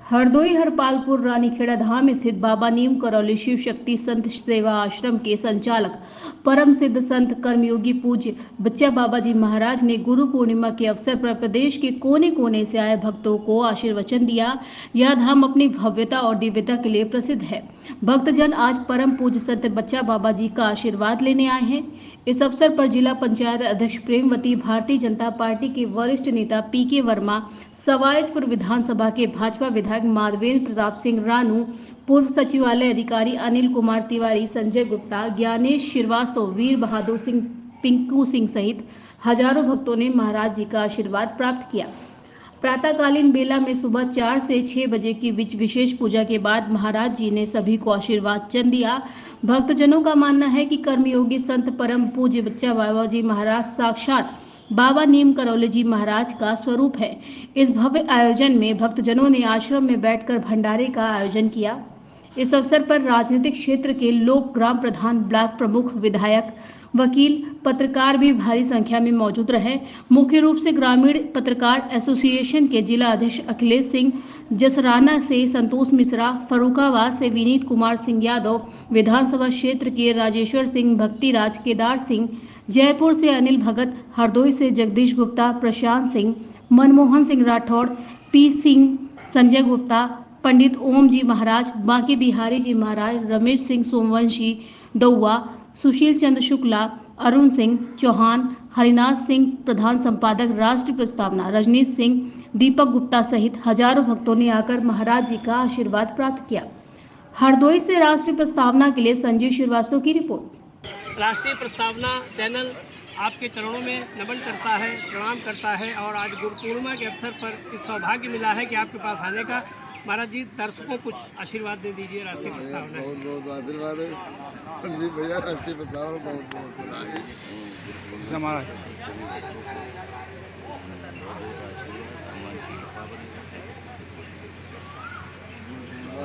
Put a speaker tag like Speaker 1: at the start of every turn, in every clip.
Speaker 1: हरदोई हरपालपुर रानीखेड़ा धाम स्थित बाबा नीम करौली शिव शक्ति संत सेवा आश्रम के संचालक परम सिद्ध संत कर्मयोगी पूज्य बच्चा बाबा जी महाराज ने गुरु पूर्णिमा के अवसर पर प्रदेश के कोने कोने से आए भक्तों को आशीर्वचन दिया। यह धाम अपनी भव्यता और दिव्यता के लिए प्रसिद्ध है। भक्तजन आज परम पूज्य संत बच्चा बाबा जी का आशीर्वाद लेने आए हैं। इस अवसर पर जिला पंचायत अध्यक्ष प्रेमवती, भारतीय जनता पार्टी के वरिष्ठ नेता पीके वर्मा, सवायजपुर विधानसभा के भाजपा विधायक माधवेंद्र प्रताप सिंह रानू, पूर्व सचिवालय अधिकारी अनिल कुमार तिवारी, संजय गुप्ता, ज्ञानेश श्रीवास्तव, वीर बहादुर सिंह, पिंकू सिंह सहित हजारों भक्तों ने महाराज जी का आशीर्वाद प्राप्त किया। प्रातःकालीन बेला में सुबह 4 से 6 बजे की विशेष पूजा के बाद महाराज जी ने सभी को आशीर्वाद चंद दिया। भक्तजनों का मानना है कि कर्मयोगी संत परम पूज्य बच्चा बाबा जी महाराज साक्षात बाबा नीम करौली जी महाराज का स्वरूप है। इस भव्य आयोजन में भक्तजनों ने आश्रम में बैठकर भंडारे का आयोजन किया। इस अवसर पर राजनीतिक क्षेत्र के लोक, ग्राम प्रधान, ब्लॉक प्रमुख, विधायक, वकील, पत्रकार भी भारी संख्या में मौजूद रहे। मुख्य रूप से ग्रामीण पत्रकार एसोसिएशन के जिला अध्यक्ष अखिलेश सिंह, जसराना से संतोष मिश्रा, फर्रुखाबाद से विनीत कुमार सिंह यादव, विधानसभा क्षेत्र के राजेश्वर सिंह, भक्तिराज, केदार सिंह, जयपुर से अनिल भगत, हरदोई से जगदीश गुप्ता, प्रशांत सिंह, मनमोहन सिंह राठौड़, पी सिंह, संजय गुप्ता, पंडित ओम जी महाराज, बांके बिहारी जी महाराज, रमेश सिंह सोमवंशी दौआ, सुशील चंद्र शुक्ला, अरुण सिंह चौहान, हरिनाथ सिंह प्रधान संपादक, राष्ट्रीय प्रस्तावना रजनीश सिंह, दीपक गुप्ता सहित हजारों भक्तों ने आकर महाराज जी का आशीर्वाद प्राप्त किया। हरदोई से राष्ट्रीय प्रस्तावना के लिए संजीव श्रीवास्तव की रिपोर्ट।
Speaker 2: राष्ट्रीय प्रस्तावना चैनल आपके चरणों में नमन करता है, प्रणाम करता है और आज गुरु पूर्णिमा के अवसर पर इस सौभाग्य मिला है कि आपके पास आने का। महाराज जी, दर्शकों कुछ आशीर्वाद दे दीजिए। राष्ट्रीय प्रस्तावना
Speaker 3: बहुत बहुत आशीर्वाद है संजीव भैया, राष्ट्रीय प्रस्तावना बहुत बहुत बधाई।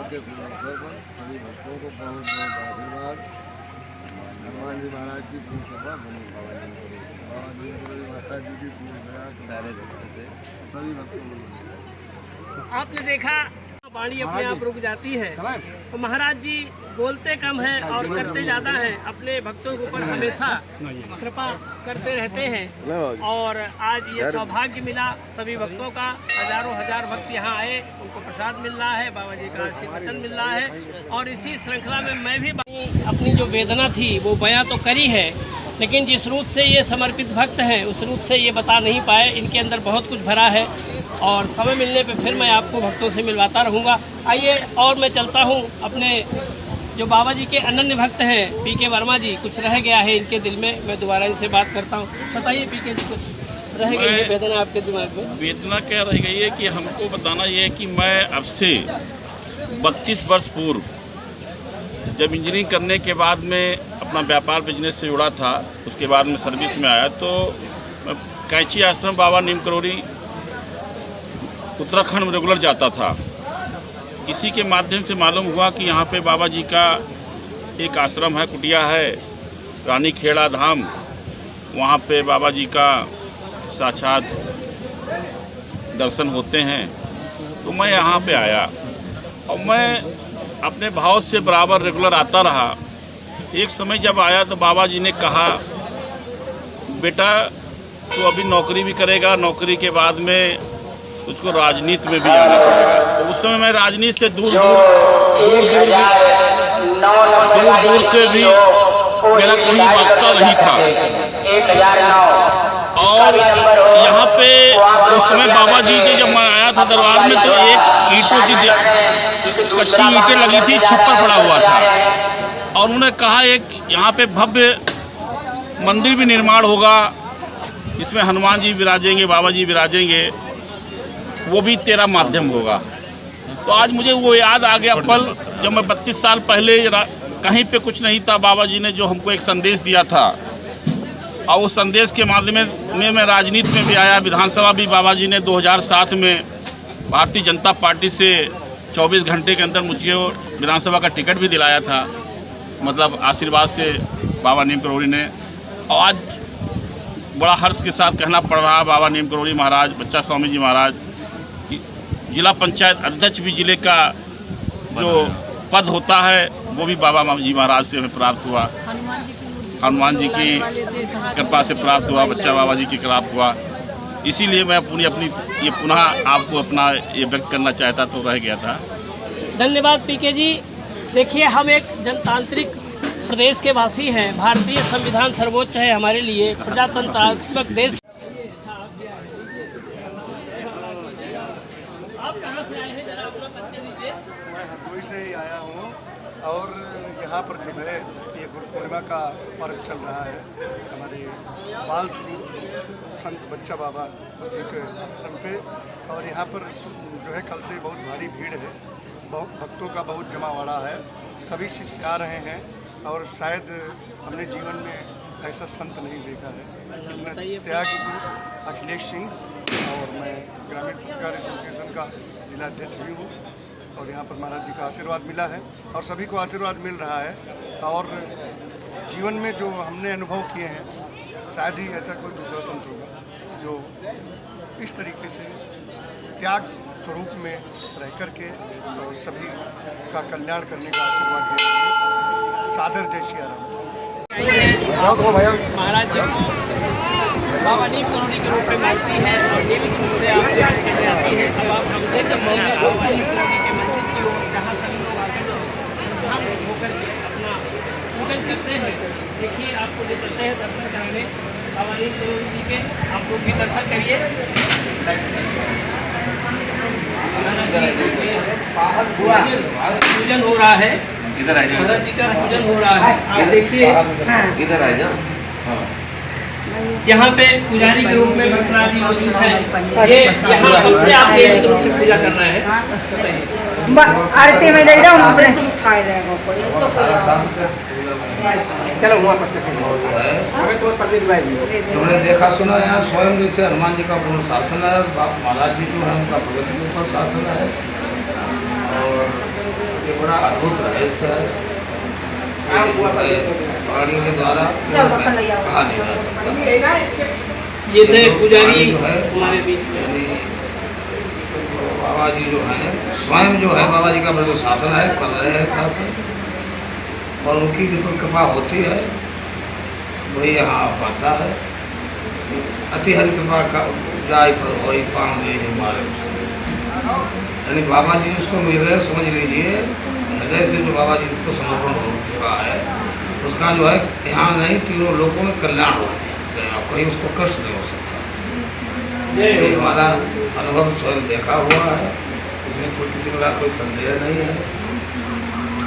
Speaker 3: के अवसर पर सभी भक्तों को बहुत बहुत आशीर्वाद। हनुमान जी महाराज की खूब कृपा बनी, बाबा नीम करौली महाराज जी की खूब दया सभी भक्तों को।
Speaker 2: आपने देखा वाणी अपने आप रुक जाती है तो महाराज जी बोलते कम हैं और करते ज़्यादा हैं। अपने भक्तों के ऊपर हमेशा कृपा करते रहते हैं और आज ये सौभाग्य मिला सभी भक्तों का। हजारों हजार भक्त यहाँ आए, उनको प्रसाद मिल रहा है, बाबा जी का आशीर्वचन मिल रहा है। और इसी श्रृंखला में मैं भी अपनी जो वेदना थी वो बयां तो करी है, लेकिन जिस रूप से ये समर्पित भक्त हैं उस रूप से ये बता नहीं पाए। इनके अंदर बहुत कुछ भरा है और समय मिलने पे फिर मैं आपको भक्तों से मिलवाता रहूँगा। आइए और मैं चलता हूँ अपने जो बाबा जी के अनन्य भक्त हैं पीके वर्मा जी, कुछ रह गया है इनके दिल में, मैं दोबारा इनसे बात करता हूँ। बताइए पीके जी, कुछ रह गई है वेदना आपके दिमाग में?
Speaker 4: वेदना क्या रह गई है कि हमको बताना ये है कि मैं अब से 32 वर्ष पूर्व जब इंजीनियरिंग करने के बाद में अपना व्यापार बिजनेस से जुड़ा था, उसके बाद में सर्विस में आया तो कैंची आश्रम बाबा नीम करौली उत्तराखंड में रेगुलर जाता था। किसी के माध्यम से मालूम हुआ कि यहाँ पे बाबा जी का एक आश्रम है, कुटिया है, रानीखेड़ा धाम, वहाँ पे बाबा जी का साक्षात दर्शन होते हैं। तो मैं यहाँ पे आया और मैं अपने भाव से बराबर रेगुलर आता रहा। एक समय जब आया तो बाबा जी ने कहा, बेटा तू अभी नौकरी भी करेगा, नौकरी के बाद में तुझको राजनीति में भी आना पड़ेगा। तो उस समय मैं राजनीति से दूर से भी मेरा कहीं मकसद नहीं था। और यहाँ पे उस समय बाबा जी के जब मैं आया था दरबार में तो एक ईंटों की कच्ची ईंटें लगी थी, छप्पर पड़ा हुआ था और उन्होंने कहा एक यहाँ पे भव्य मंदिर भी निर्माण होगा, इसमें हनुमान जी विराजेंगे, बाबा जी विराजेंगे, वो भी तेरा माध्यम होगा। तो आज मुझे वो याद आ गया पल जब मैं 32 साल पहले कहीं पे कुछ नहीं था, बाबा जी ने जो हमको एक संदेश दिया था और उस संदेश के माध्यम में मैं राजनीति में भी आया। विधानसभा भी बाबा जी ने 2007 में भारतीय जनता पार्टी से 24 घंटे के अंदर मुझे विधानसभा का टिकट भी दिलाया था, मतलब आशीर्वाद से बाबा नीम करौली ने। और आज बड़ा हर्ष के साथ कहना पड़ रहा बाबा नीम करौली महाराज, बच्चा स्वामी जी महाराज जिला पंचायत अध्यक्ष भी जिले का जो पद होता है वो भी बाबा जी महाराज से हमें प्राप्त हुआ। हनुमान जी की कृपा से प्राप्त हुआ, बच्चा बाबा जी की कृपा हुआ। इसीलिए मैं अपनी ये पुनः आपको अपना ये व्यक्त करना चाहता तो रह गया था।
Speaker 2: धन्यवाद पीके जी। देखिए, हम एक जनतांत्रिक प्रदेश के वासी हैं। भारतीय संविधान सर्वोच्च है हमारे लिए, प्रजातंत्रात्मक देश। आप कहाँ से आए हैं, जरा अपना परिचय दीजिए।
Speaker 5: मैं हरदोई से ही आया हूँ और यहाँ पर जो है ये गुरु पूर्णिमा का पर्व चल रहा है हमारे बाल स्वरूप संत बच्चा बाबा जी के आश्रम पे। और यहाँ पर जो है कल से बहुत भारी भीड़ है, बहुत भक्तों का बहुत जमावड़ा है। सभी शिष्य आ रहे हैं और शायद हमने जीवन में ऐसा संत नहीं देखा है। इतना त्यागी अखिलेश सिंह, और मैं ग्रामीण पत्रकार एसोसिएशन का जिला अध्यक्ष भी हूँ। और यहाँ पर महाराज जी का आशीर्वाद मिला है और सभी को आशीर्वाद मिल रहा है। और जीवन में जो हमने अनुभव किए हैं, शायद ही ऐसा कोई दूसरा संत होगा जो इस तरीके से त्याग स्वरूप में रह करके और सभी का कल्याण करने का आशीर्वाद दे रहे हैं। सादर जय सिया राम।
Speaker 2: महाराज जी बाबा नीम कॉलोनी के रूप में मानती है और नियमित रूप से आप दर्शन करने आती है। अब आप हम देख सकते हैं बाबा नीम कॉलोनी के मंदिर की ओर, जहाँ सभी लोग आकर श्रद्धालु होकर के अपना पूजन करते हैं। देखिए, आपको ले चलते हैं दर्शन कराने बाबा नीम कॉलोनी जी के। आप लोग भी दर्शन करिए। पूजन हो रहा है,
Speaker 6: इधर आ जाओ।
Speaker 2: महाराज जी का पूजन हो रहा है। आप देखिए,
Speaker 6: इधर आ जाओ।
Speaker 2: यहाँ पे पुजारी के रूप में भक्तराज जी मौजूद है। ये यहाँ कब से आप नियमित रूप से पूजा कर रहे हैं, बताइए।
Speaker 7: आरती में दे रहा हूँ अपने
Speaker 6: चलो वहाँ पर हमने देखा सुना यहाँ स्वयं जैसे हनुमान जी का पूर्ण शासन है, बाप महाराज जी जो है उनका प्रगति के ऊपर शासन है। और ये बड़ा अद्भुत रहस्य है, वाणी के द्वारा कहा नहीं जा सकता।
Speaker 2: ये थे पुजारी हमारे बीच में।
Speaker 6: बाबा जी जो हैं स्वयं जो है बाबा जी का जो शासन है कर रहे हैं शासन, और उनकी जो कृपा होती है वही यहाँ आ पाता है। अति हरि कृपा का जाय पर वही पाएंगे हमारे, यानी बाबा जी उसको मिल गए। समझ लीजिए, हृदय से जो बाबा जी को समर्पण हो चुका है उसका जो है यहाँ नहीं तीनों लोगों में कल्याण हो गया, कोई उसको कष्ट नहीं हो सकता। ये हमारा अनुभव स्वयं देखा हुआ है, इसमें कोई किसी का कोई संदेह नहीं है।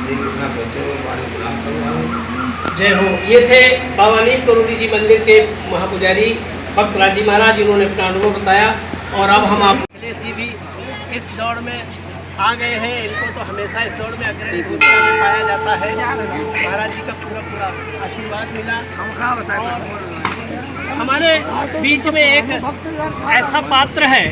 Speaker 6: इतना कहते हुए हमारे विराम
Speaker 2: जय हो। ये थे बाबा नीम कॉलोनी जी मंदिर के महापुजारी भक्तराज जी महाराज, जिन्होंने अपना अनुभव बताया। और अब हम आप अखिलेश जी भी इस दौड़ में आ गए हैं। इनको तो हमेशा इस दौड़ में अग्रणी भूमिका में पाया जाता है। महाराज जी का पूरा आशीर्वाद मिला। और हमारे बीच में एक ऐसा पात्र है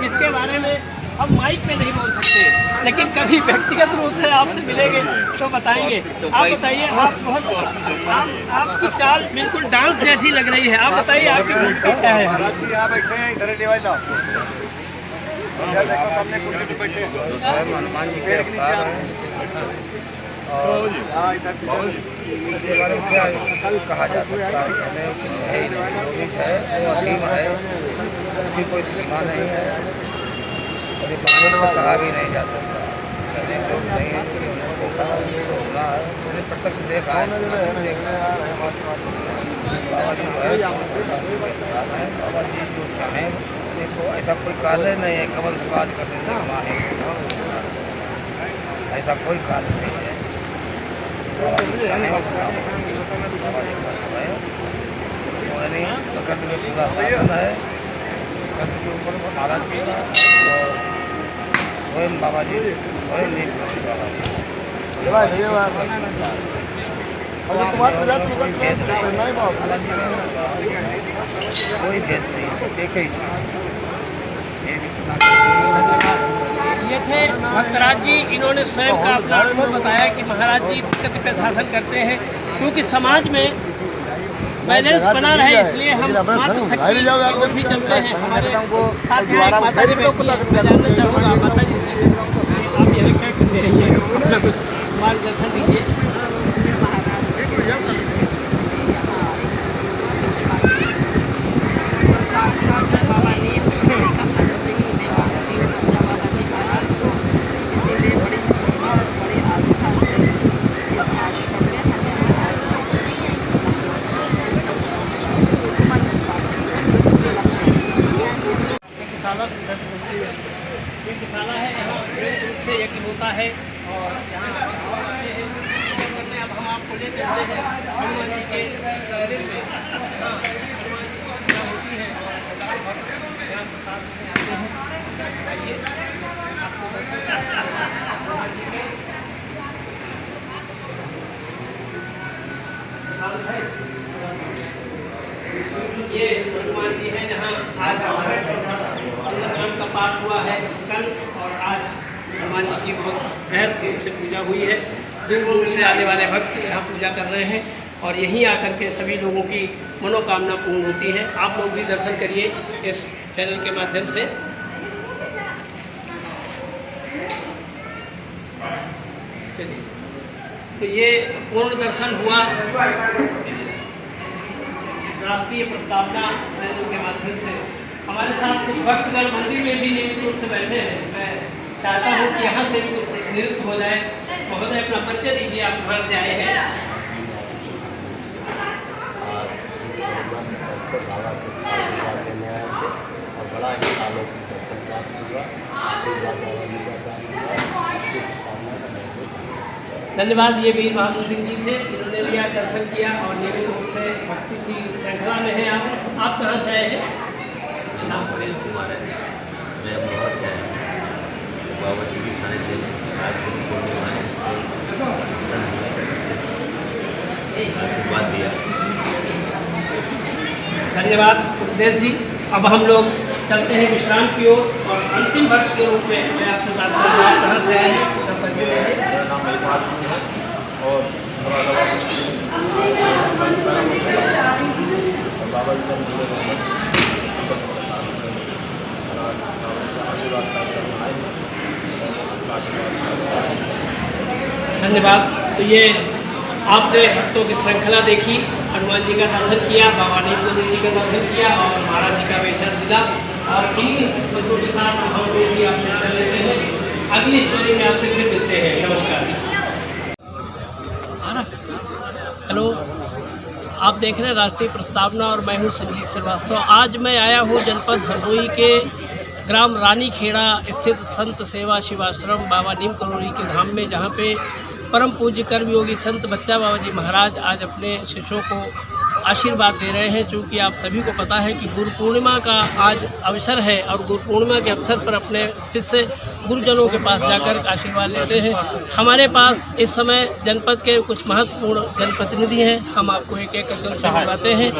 Speaker 2: जिसके बारे में हम माइक पे नहीं बोल सकते, लेकिन कभी व्यक्तिगत रूप से आपसे मिलेंगे तो बताएंगे। आप बताइए, आपकी चाल बिल्कुल डांस जैसी लग रही है। आप बताइए, आपकी भूमिका क्या है?
Speaker 5: यहाँ बैठे हैं, इधर ले जाओ।
Speaker 6: हनुमान जी के अवतार हैं और इसके बारे में क्या कहा जा सकता है, कहने कुछ है ही नहीं। जो भी है वो असीम है, उसकी कोई सीमा नहीं है, कभी पानी से कहा भी नहीं जा सकता। कहने को नहीं है कि उन्होंने देखा है, सुना है, मैंने प्रत्यक्ष देखा है, देखा है। बाबा जी जो है बाबा जी जो चाहें तो ऐसा कोई कार्य नहीं है, कवन से काज करते देखना है, ऐसा कोई कार्य नहीं है। प्रकृति में पूरा शासन है, प्रकृति के ऊपर महाराज जी का और स्वयं बाबा जी स्वयं नहीं बाबा जी कोई भेद नहीं, एक ही
Speaker 2: ये थे भक्तराज जी। इन्होंने स्वयं का अपना अनुभव बताया कि महाराज जी प्रकृति पर शासन करते हैं, क्योंकि समाज में बैलेंस बना रहे, इसलिए हम मातृशक्ति को भी चलते हैं। हमारे साथ यहाँ एक माता जी बैठी है, मैं जानना चाहूँगा माता जी से, आप यहाँ क्या कर रही हैं, अपना कुछ मार्गदर्शन दीजिए।
Speaker 7: साक्षात बाबा नीम करोड़ी का फल से ही मैं मानती हूँ बच्चा बाबा जी महाराज को, इसीलिए बड़ी श्रद्धा और बड़ी आस्था से इस आश्रम में हमें महाराज सुमन
Speaker 2: ये किसाना है, यहाँ नियमित रूप से यज्ञ होता है और यहाँ करने अब हम आपको ले चलते हैं हनुमान जी के मंदिर में। हाँ, हनुमान जी की पूजा होती है और यहाँ प्रसाद में आते हैं। आइए आपको दर्शन कराते हैं हनुमान जी के। ये हनुमान जी हैं जहाँ आज हमारे सुंदरकांड का पाठ हुआ है कल, और आज हनुमान जी की बहुत गहर रूप से पूजा हुई है। दूर दूर से आने वाले भक्त यहाँ पूजा कर रहे हैं और यहीं आकर के सभी लोगों की मनोकामना पूर्ण होती है। आप लोग भी दर्शन करिए इस चैनल के माध्यम से। तो ये पूर्ण दर्शन हुआ राष्ट्रीय प्रस्तावना चैनल के माध्यम से। हमारे साथ कुछ भक्तगण मंदिर में भी नियमित रूप से बैठे हैं। मैं चाहता हूँ कि यहाँ से भी कुछ प्रतिनिधित्व हो जाए। महोदय अपना परिचय दीजिए, आप कहाँ से आए हैं?
Speaker 8: आशीर्वाद लेने आए थे और बड़ा ही अलौकिक दर्शन प्राप्त हुआ। आशीर्वाद बाबा जी का प्राप्त हुआ। राष्ट्रीय प्रस्तावना का महत्व।
Speaker 2: धन्यवाद। ये वीर बहादुर सिंह जी थे, इन्होंने भी आज दर्शन किया और नियमित रूप से भक्ति की श्रृंखला में है। आप कहाँ से आए हैं?
Speaker 8: नाम परेश कुमार है, मैं अमरोहा से आया हूँ। बाबा जी की सानिध्य में आज गुरु पूर्णिमा है, आशीर्वाद दिया।
Speaker 2: धन्यवाद उपदेश जी। अब हम लोग चलते हैं विश्राम की ओर और अंतिम भक्त के रूप में मैं आपसे बात करूँगा। आप कहाँ से आए हैं? अपना परिचय दीजिए।
Speaker 8: मेरा नाम महिपाल सिंह है और बाबा जी से जुड़े हुए आशीर्वाद प्राप्त करना आए।
Speaker 2: धन्यवाद। तो ये आपने भक्तों की श्रृंखला देखी, हनुमान जी का दर्शन किया, बाबा नीम करोड़ी जी का दर्शन किया और महाराज जी का वेशन मिला। और इन्हीं फोटो के साथ हम लोग भी आपसे कर लेते हैं। अगली स्टोरी में आपसे फिर मिलते हैं। नमस्कार। हेलो, आप देख रहे हैं राष्ट्रीय प्रस्तावना और मैं हूँ संजीव श्रीवास्तव। आज मैं आया हूँ जनपद हरदोई के ग्राम रानीखेड़ा स्थित संत सेवा शिवाश्रम बाबा नीम करोड़ी के धाम में, जहाँ पे परम पूज्य कर्मयोगी संत बच्चा बाबा जी महाराज आज अपने शिष्यों को आशीर्वाद दे रहे हैं। चूँकि आप सभी को पता है कि गुरु पूर्णिमा का आज अवसर है और गुरु पूर्णिमा के अवसर पर अपने शिष्य गुरुजनों के पास जाकर आशीर्वाद लेते हैं। हमारे पास इस समय जनपद के कुछ महत्वपूर्ण जनप्रतिनिधि हैं, हम आपको एक एक करके उनसे मिलवाते हैं।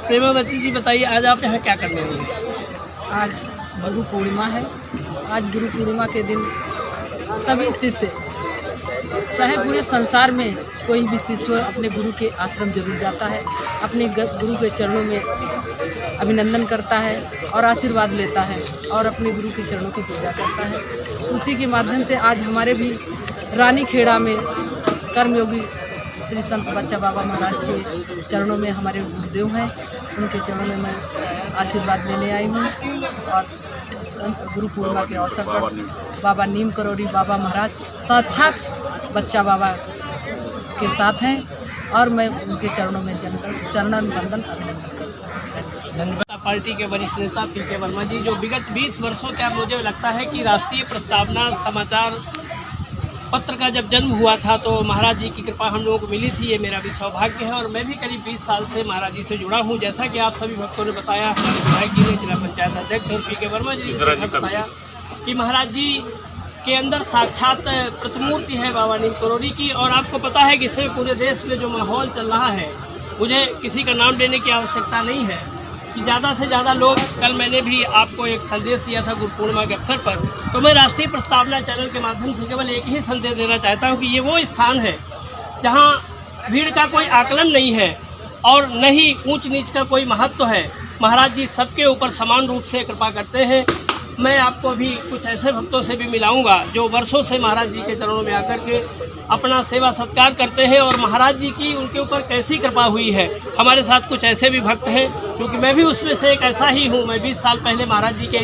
Speaker 2: प्रेमावती जी बताइए, आज आप यहाँ क्या करने वाले हैं?
Speaker 7: आज गुरु पूर्णिमा है। आज गुरु पूर्णिमा के दिन सभी शिष्य, चाहे पूरे संसार में कोई भी शिष्य अपने गुरु के आश्रम जरूर जाता है, अपने गुरु के चरणों में अभिनंदन करता है और आशीर्वाद लेता है और अपने गुरु के चरणों की पूजा करता है। उसी के माध्यम से आज हमारे भी रानीखेड़ा में कर्मयोगी श्री संत बच्चा बाबा महाराज के चरणों में हमारे गुरुदेव हैं, उनके चरणों में मैं आशीर्वाद लेने आई हूँ। और गुरु पूर्णिमा के अवसर पर बाबा नीम करोड़ी बाबा महाराज साक्षात बच्चा बाबा के साथ हैं और मैं उनके चरणों में चरणन वंदन अभिनंदन करता हूँ।
Speaker 2: धन्यवाद। पार्टी के वरिष्ठ नेता पीके वर्मा जी, जो विगत 20 वर्षों से मुझे लगता है कि राष्ट्रीय प्रस्तावना समाचार पत्र का जब जन्म हुआ था तो महाराज जी की कृपा हम लोगों को मिली थी। ये मेरा भी सौभाग्य है और मैं भी करीब 20 साल से महाराज जी से जुड़ा हूँ। जैसा कि आप सभी भक्तों ने बताया, हमारे विधायक जी ने, जिला पंचायत अध्यक्ष और पीके वर्मा जी ने बताया कि महाराज जी के अंदर साक्षात प्रतिमूर्ति है बाबा नीम करोड़ी की। और आपको पता है कि इससे पूरे देश में जो माहौल चल रहा है, मुझे किसी का नाम लेने की आवश्यकता नहीं है कि ज़्यादा से ज़्यादा लोग, कल मैंने भी आपको एक संदेश दिया था गुरु पूर्णिमा के अवसर पर, तो मैं राष्ट्रीय प्रस्तावना चैनल के माध्यम से केवल एक ही संदेश देना चाहता हूँ कि ये वो स्थान है जहाँ भीड़ का कोई आकलन नहीं है और न ही ऊंच नीच का कोई महत्व है। महाराज जी सबके ऊपर समान रूप से कृपा करते हैं। मैं आपको अभी कुछ ऐसे भक्तों से भी मिलाऊंगा जो वर्षों से महाराज जी के चरणों में आकर के अपना सेवा सत्कार करते हैं और महाराज जी की उनके ऊपर कैसी कृपा हुई है। हमारे साथ कुछ ऐसे भी भक्त हैं, क्योंकि मैं भी उसमें से एक ऐसा ही हूँ। मैं 20 साल पहले महाराज जी के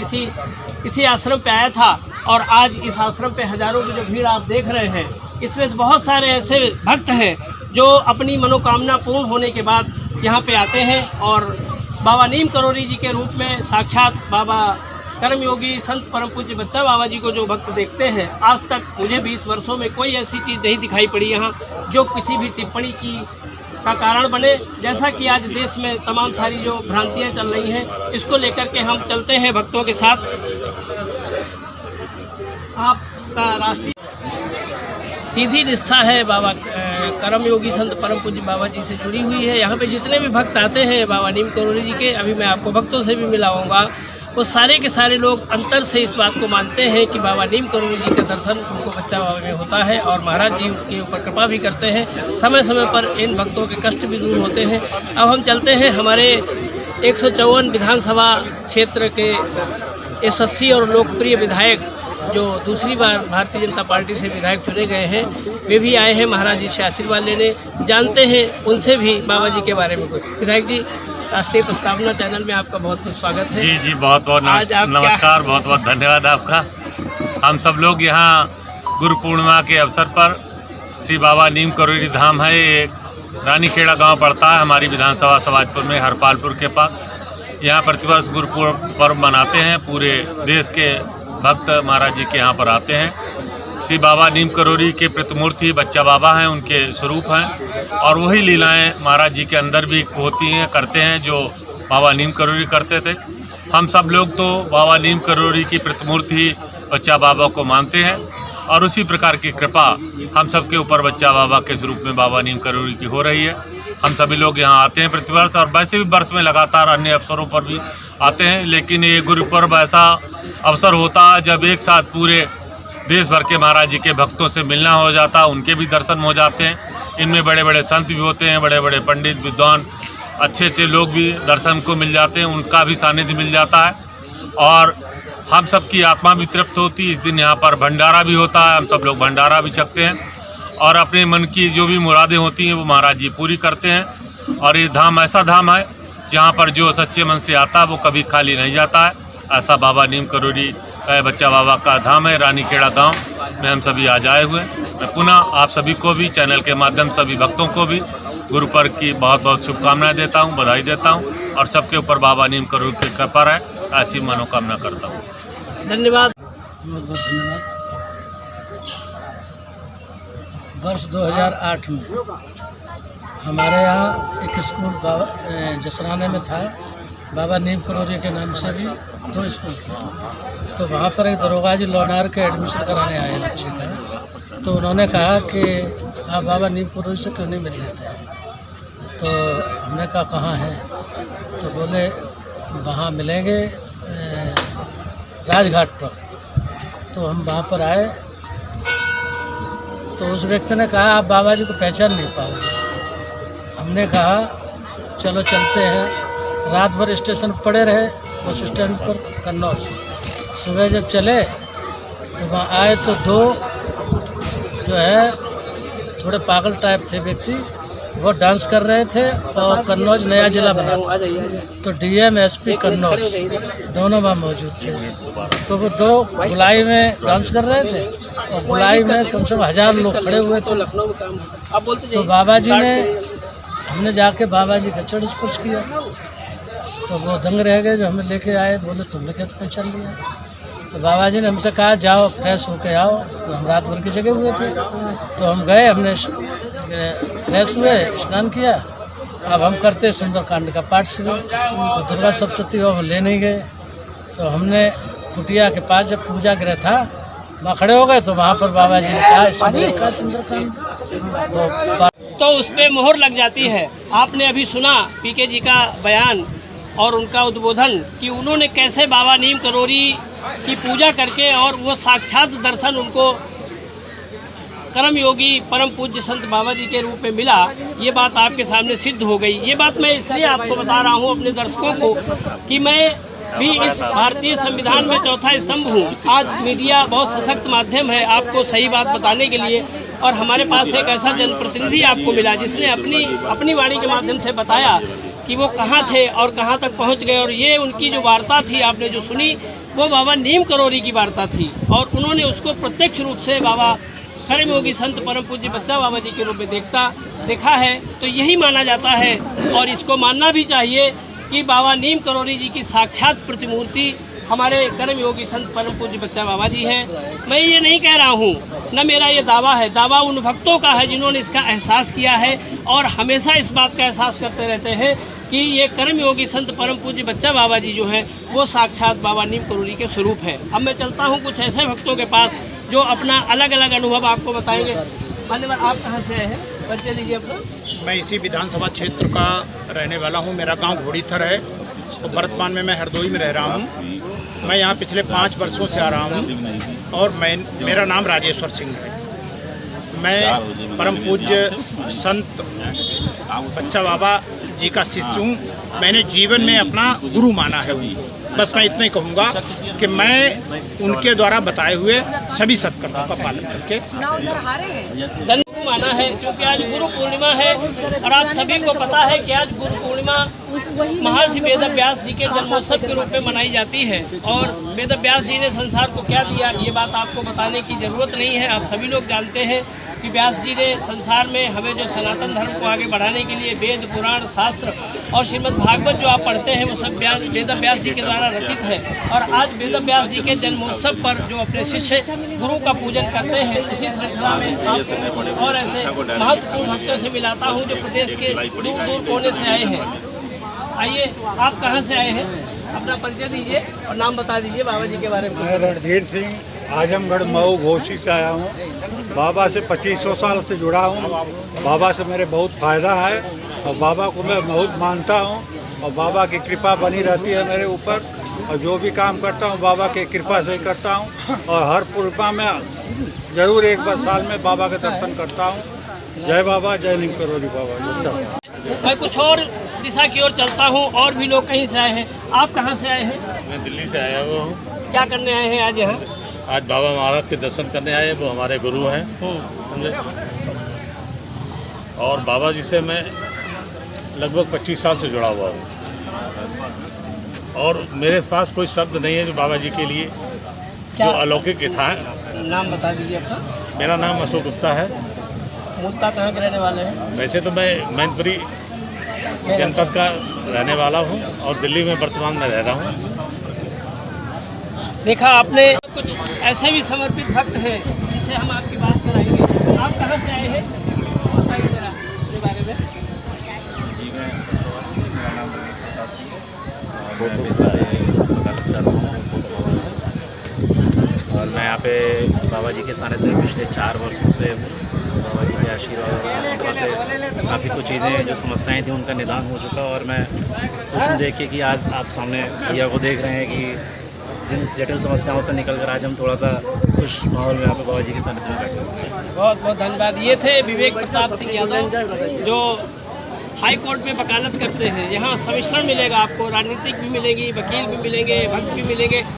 Speaker 2: इसी आश्रम पे आया था और आज इस आश्रम पे हज़ारों की जो भीड़ आप देख रहे हैं, इसमें बहुत सारे ऐसे भक्त हैं जो अपनी मनोकामना पूर्ण होने के बाद यहाँ पे आते हैं और बाबा नीम करोली जी के रूप में साक्षात बाबा कर्मयोगी संत परम पूज्य बच्चा बाबा जी को जो भक्त देखते हैं, आज तक मुझे 20 वर्षों में कोई ऐसी चीज़ नहीं दिखाई पड़ी यहाँ जो किसी भी टिप्पणी का कारण बने। जैसा कि आज देश में तमाम सारी जो भ्रांतियाँ चल रही हैं, इसको लेकर के हम चलते हैं भक्तों के साथ। आपका राष्ट्रीय सीधी निष्ठा है बाबा कर्मयोगी संत परम पूज्य बाबा जी से जुड़ी हुई है। यहाँ पे जितने भी भक्त आते हैं बाबा नीम करोली जी के, अभी मैं आपको भक्तों से भी मिलाऊंगा, वो सारे के सारे लोग अंतर से इस बात को मानते हैं कि बाबा नीम करोली जी का दर्शन उनको बच्चा बाबा में होता है और महाराज जी उनके ऊपर कृपा भी करते हैं। समय समय पर इन भक्तों के कष्ट भी दूर होते हैं। अब हम चलते हैं हमारे 154 विधानसभा क्षेत्र के यशस्वी और लोकप्रिय विधायक जो दूसरी बार भारतीय जनता पार्टी से विधायक चुने गए हैं, वे भी आए हैं महाराज जी से आशीर्वाद लेने। जानते हैं उनसे भी बाबा जी के बारे में कुछ। विधायक जी, राष्ट्रीय प्रस्तावना चैनल में आपका बहुत बहुत स्वागत है।
Speaker 9: जी जी, बहुत बहुत नमस्कार, बहुत बहुत धन्यवाद आपका। हम सब लोग यहाँ गुरु पूर्णिमा के अवसर पर श्री बाबा नीम करोली धाम है, ये रानीखेड़ा गांव पड़ता है हमारी विधानसभा समाजपुर में, हरपालपुर के पास। यहाँ प्रतिवर्ष गुरु पर्व मनाते हैं। पूरे देश के भक्त महाराज जी के यहाँ पर आते हैं। श्री बाबा नीम करोली के प्रतिमूर्ति बच्चा बाबा हैं, उनके स्वरूप हैं और वही लीलाएं महाराज जी के अंदर भी होती हैं, करते हैं जो बाबा नीम करोली करते थे। हम सब लोग तो बाबा नीम करोली की प्रतिमूर्ति बच्चा बाबा को मानते हैं और उसी प्रकार की कृपा हम सब के ऊपर बच्चा बाबा के स्वरूप में बाबा नीम करोली की हो रही है। हम सभी लोग यहाँ आते हैं प्रतिवर्ष और वैसे भी वर्ष में लगातार अन्य अवसरों पर भी आते हैं, लेकिन ये गुरु पर्व ऐसा अवसर होता है जब एक साथ पूरे देश भर के महाराज जी के भक्तों से मिलना हो जाता है, उनके भी दर्शन हो जाते हैं। इनमें बड़े बड़े संत भी होते हैं, बड़े बड़े पंडित विद्वान अच्छे अच्छे लोग भी दर्शन को मिल जाते हैं, उनका भी सानिध्य मिल जाता है और हम सब की आत्मा भी तृप्त होती है। इस दिन यहाँ पर भंडारा भी होता है, हम सब लोग भंडारा भी छकते हैं और अपने मन की जो भी मुरादें होती हैं वो महाराज जी पूरी करते हैं। और ये धाम ऐसा धाम है जहाँ पर जो सच्चे मन से आता है वो कभी खाली नहीं जाता है। ऐसा बाबा नीम करोली का बच्चा बाबा का धाम है। रानीखेड़ा गांव में हम सभी आज आए हुए। मैं पुनः आप सभी को भी चैनल के माध्यम से सभी भक्तों को भी गुरु पर्व की बहुत बहुत शुभकामनाएं देता हूं, बधाई देता हूं और सबके ऊपर बाबा नीम करोली की कृपा है, ऐसी मनोकामना करता हूं।
Speaker 2: धन्यवाद।
Speaker 10: बहुत बहुत धन्यवाद। वर्ष 2008 में हमारे यहाँ एक स्कूल जसराने में था, बाबा नीम करोली के नाम से भी 2 स्कूल थे। तो वहाँ पर एक दरोगा जी लोनार के एडमिशन कराने आए बच्चे का, तो उन्होंने कहा कि आप बाबा नीम करोली से क्यों नहीं मिल लेते हैं। तो हमने कहा कहाँ है, तो बोले वहाँ मिलेंगे राजघाट पर। तो हम वहाँ पर आए तो उस व्यक्ति ने कहा आप बाबा जी को पहचान नहीं पाओगे। हमने कहा चलो चलते हैं। रात भर स्टेशन पर पड़े रहे, बस स्टैंड पर कन्नौज। सुबह जब चले तो वहाँ आए तो 2 जो है थोड़े पागल टाइप थे व्यक्ति, वो डांस कर रहे थे और कन्नौज नया जिला बना था, तो डीएम एसपी कन्नौज दोनों वहाँ मौजूद थे। तो वो 2 गुलाई में डांस कर रहे थे और गुलाई में कम से कम 1000 लोग खड़े हुए थे। तो बाबा जी ने, हमने जाके बाबा जी का चढ़ स्पर्श किया तो वो दंग रह गए। जो हमें लेके आए बोले तुमने क्या पहचान लिया। तो बाबा जी ने हमसे कहा जाओ फ्रेश होके आओ। तो हम रात भर की जगह हुए थे, तो हम गए, हमने फ्रेश हुए, स्नान किया। अब हम करते सुंदरकांड का पाठ शुरू। तो दुर्गा सप्तशती हो, हम ले नहीं गए। तो हमने कुटिया के पास जब पूजा गृह था वहाँ खड़े हो गए, तो वहाँ पर बाबा जी ने कहा सुंदरकांड,
Speaker 2: तो उस पर मोहर लग जाती है। आपने अभी सुना पीके जी का बयान और उनका उद्बोधन कि उन्होंने कैसे बाबा नीम करोली की पूजा करके और वो साक्षात दर्शन उनको कर्म योगी परम पूज्य संत बाबा जी के रूप में मिला, ये बात आपके सामने सिद्ध हो गई। ये बात मैं इसलिए आपको बता रहा हूँ अपने दर्शकों को कि मैं भी इस भारतीय संविधान में चौथा स्तंभ हूँ। आज मीडिया बहुत सशक्त माध्यम है आपको सही बात बताने के लिए, और हमारे पास एक ऐसा जनप्रतिनिधि आपको मिला जिसने अपनी वाणी के माध्यम से बताया कि वो कहाँ थे और कहाँ तक पहुँच गए। और ये उनकी जो वार्ता थी आपने जो सुनी, वो बाबा नीम करोरी की वार्ता थी, और उन्होंने उसको प्रत्यक्ष रूप से बाबा कर्मयोगी संत परम पूज्य बच्चा बाबा जी के रूप में देखा है। तो यही माना जाता है और इसको मानना भी चाहिए कि बाबा नीम करोरी जी की साक्षात प्रतिमूर्ति हमारे कर्मयोगी संत परम पूज्य बच्चा बाबा जी हैं। मैं ये नहीं कह रहा हूँ, न मेरा ये दावा है, दावा उन भक्तों का है जिन्होंने इसका एहसास किया है और हमेशा इस बात का एहसास करते रहते हैं कि ये कर्मयोगी संत परम पूज्य बच्चा बाबा जी जो हैं वो साक्षात बाबा नीम करोरी के स्वरूप है। अब मैं चलता हूँ कुछ ऐसे भक्तों के पास जो अपना अलग अलग अनुभव आपको बताएंगे। धन्यवाद। आप कहाँ से आए हैं, परिचय दीजिए अपना।
Speaker 11: मैं इसी विधानसभा क्षेत्र का रहने वाला हूँ। मेरा गांव घोड़ीथर है और वर्तमान में मैं हरदोई में रह रहा हूँ। मैं यहाँ पिछले 5 वर्षों से आ रहा हूँ और मेरा नाम राजेश्वर सिंह है। मैं परम पूज्य संत बच्चा बाबा जी का शिष्य हूँ। मैंने जीवन में अपना गुरु माना है उनको। बस मैं इतना ही कहूँगा कि मैं उनके द्वारा बताए हुए सभी सत्कर्मों का पालन करके
Speaker 2: धन्य माना है, क्योंकि आज गुरु पूर्णिमा है और आप सभी को पता है कि आज गुरु पूर्णिमा महर्षि वेद व्यास जी के जन्मोत्सव के रूप में मनाई जाती है। और वेद व्यास जी ने संसार को क्या दिया, ये बात आपको बताने की ज़रूरत नहीं है। आप सभी लोग जानते हैं कि व्यास जी ने संसार में हमें जो सनातन धर्म को आगे बढ़ाने के लिए वेद पुराण शास्त्र और श्रीमद् भागवत जो आप पढ़ते हैं वो सब वेद व्यास जी के द्वारा रचित है। और आज वेद व्यास जी के जन्मोत्सव पर जो अपने शिष्य गुरु का पूजन करते हैं, उसी श्रृंखला में आपको और ऐसे महत्वपूर्ण भक्तों से मिलाता हूँ जो प्रदेश के दूर दूर कोने से आए हैं। आइए, आप कहाँ से आए हैं, अपना परिचय दीजिए और नाम बता दीजिए बाबा जी के बारे में।
Speaker 12: मैं रणधीर सिंह आजमगढ़ मऊ घोसी से आया हूँ। बाबा से 2500 साल से जुड़ा हूँ। बाबा से मेरे बहुत फ़ायदा है और बाबा को मैं बहुत मानता हूँ और बाबा की कृपा बनी रहती है मेरे ऊपर। और जो भी काम करता हूँ बाबा की कृपा से ही करता हूँ और हर पूर्णिमा में ज़रूर एक बार साल में बाबा के दर्शन करता हूँ। जय बाबा, जय नीम करोली बाबा।
Speaker 2: मैं कुछ और दिशा की ओर चलता हूँ, और भी लोग कहीं से आए हैं। आप कहाँ से आए हैं?
Speaker 9: मैं दिल्ली से आया हुआ हूँ।
Speaker 2: क्या करने आए हैं आज यहाँ?
Speaker 9: आज बाबा महाराज के दर्शन करने आए, वो हमारे गुरु हैं। और बाबा जी से मैं लगभग 25 साल से जुड़ा हुआ हूँ और मेरे पास कोई शब्द नहीं है जो बाबा जी के लिए जो अलौकिक कथा है।
Speaker 2: नाम बता दीजिए अपना।
Speaker 9: मेरा नाम अशोक गुप्ता है।
Speaker 2: मूलतः कहाँ के रहने वाले हैं?
Speaker 9: वैसे तो मैं मैनपुरी जनपद का रहने वाला हूँ और दिल्ली में वर्तमान में रह रहा हूँ।
Speaker 2: देखा आपने, कुछ ऐसे भी समर्पित भक्त हैं जिसे हम आपकी बात कराएंगे। आप कहाँ से आए हैं, बताइए जरा इसके बारे में।
Speaker 13: जी, मैं मेरा नाम और मैं यहाँ पे बाबा जी के सानिध्य में पिछले 4 वर्षों से बाबा जी के आशीर्वाद और से काफ़ी कुछ चीज़ें जो समस्याएं थी उनका निदान हो चुका। और मैं खुश हूँ देख के कि आज आप सामने भैया को देख रहे हैं कि जिन जटिल समस्याओं से निकलकर आज हम थोड़ा सा खुश माहौल में यहाँ पे बाबा जी के सानिध्य में बैठे हैं।
Speaker 2: बहुत बहुत धन्यवाद। ये थे विवेक प्रताप सिंह यादव जो हाई कोर्ट में वकालत करते हैं। यहाँ सम्मिश्रण मिलेगा आपको, राजनीतिक भी मिलेगी, वकील भी मिलेंगे, भक्त भी मिलेंगे।